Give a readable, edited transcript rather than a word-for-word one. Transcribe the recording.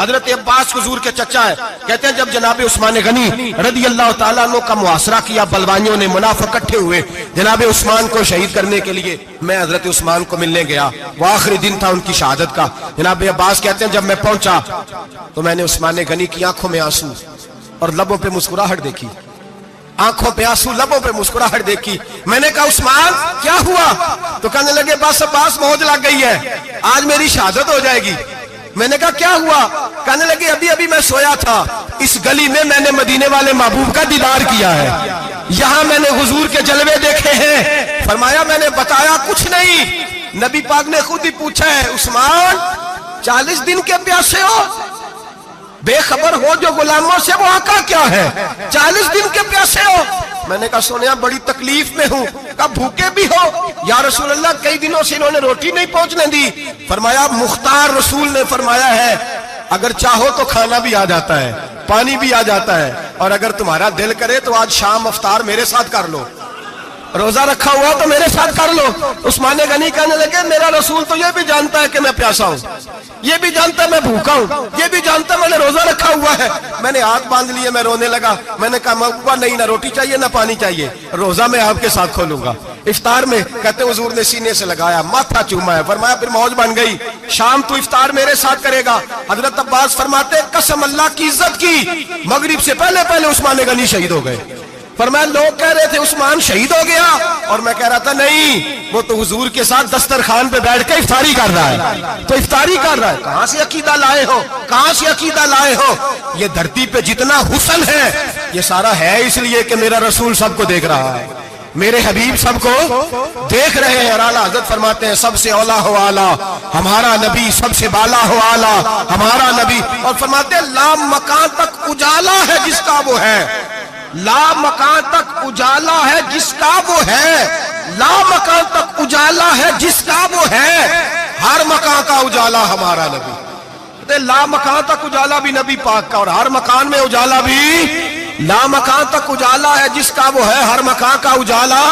حضرت عباس حضور کے چچا ہے، کہتے ہیں جب جناب عثمان غنی رضی اللہ تعالیٰ عنہ کا محاصرہ کیا، بلوانیوں نے منافق اکٹھے ہوئے جناب عثمان کو شہید کرنے کے لیے، میں حضرت عثمان کو ملنے گیا، وہ آخری دن تھا ان کی شہادت کا۔ جناب عباس کہتے ہیں جب میں پہنچا تو میں نے عثمان غنی کی آنکھوں میں آنسو اور لبوں پہ مسکراہٹ دیکھی، آنکھوں پہ آنسو لبوں پہ مسکراہٹ دیکھی۔ میں نے کہا عثمان کیا ہوا؟ تو کہنے لگے بس عباس موج لگ گئی ہے، آج میری شہادت ہو جائے گی۔ میں نے کہا کیا ہوا؟ کہنے لگے ابھی میں سویا تھا، اس گلی میں میں نے مدینے والے محبوب کا دیدار کیا ہے، یہاں میں نے حضور کے جلوے دیکھے ہیں۔ فرمایا میں نے بتایا کچھ نہیں، نبی پاک نے خود ہی پوچھا ہے عثمان 40 دن کے پیاسے ہو؟ بے خبر ہو جو غلاموں سے، وہ آقا کیا ہے؟ 40 دن کے پیاسے ہو؟ میں نے کہا سونیا بڑی تکلیف میں ہوں۔ کہا بھوکے بھی ہو؟ یا رسول اللہ کئی دنوں سے انہوں نے روٹی نہیں پہنچنے دی۔ فرمایا مختار رسول نے فرمایا ہے اگر چاہو تو کھانا بھی آ جاتا ہے، پانی بھی آ جاتا ہے، اور اگر تمہارا دل کرے تو آج شام افطار میرے ساتھ کر لو، روزہ رکھا ہوا تو میرے ساتھ کر لو۔ عثمان غنی کہنے لگے میرا رسول تو یہ بھی جانتا ہے کہ میں پیاسا ہوں، یہ بھی جانتا ہے میں بھوکا ہوں، یہ بھی جانتا ہے میں نے روزہ رکھا ہوا ہے۔ میں نے ہاتھ باندھ لیے، میں رونے لگا۔ میں نے کہا محبوبہ نہیں، نہ روٹی چاہیے نہ پانی چاہیے، روزہ میں آپ کے ساتھ کھولوں گا۔ افطار میں کہتے حضور نے سینے سے لگایا، ماتھا چوما ہے، فرمایا پھر موج بن گئی، شام تو افطار میرے ساتھ کرے گا۔ حضرت عباس فرماتے قسم اللہ کی عزت کی، مغرب سے پہلے عثمان غنی شہید ہو گئے۔ فرمایا لوگ کہہ رہے تھے عثمان شہید ہو گیا، اور میں کہہ رہا تھا نہیں، وہ تو حضور کے ساتھ دسترخوان پہ بیٹھ کے افطاری کر رہا ہے، تو افطاری کر رہا ہے۔ کہاں سے عقیدہ لائے ہو، کہاں سے عقیدہ لائے ہو؟ یہ دھرتی پہ جتنا حسن ہے یہ سارا ہے اس لیے کہ میرا رسول سب کو دیکھ رہا ہے، میرے حبیب سب کو دیکھ رہے ہیں۔ اور اعلیٰ حضرت فرماتے ہیں سب سے اولا ہو اعلیٰ ہمارا نبی، سب سے بالا ہو اعلیٰ ہمارا نبی۔ اور فرماتے ہیں لا مکان تک اجالا ہے جس کا وہ ہے، لا مکان تک اجالا ہے جس کا وہ ہے، لا مکان تک اجالا ہے جس کا وہ ہے، ہر مکان کا اجالا ہمارا نبی۔ لا مکان تک اجالا بھی نبی پاک کا، اور ہر مکان میں اجالا بھی، لا مکان تک اجالا ہے جس کا وہ ہے، ہر مکان کا اجالا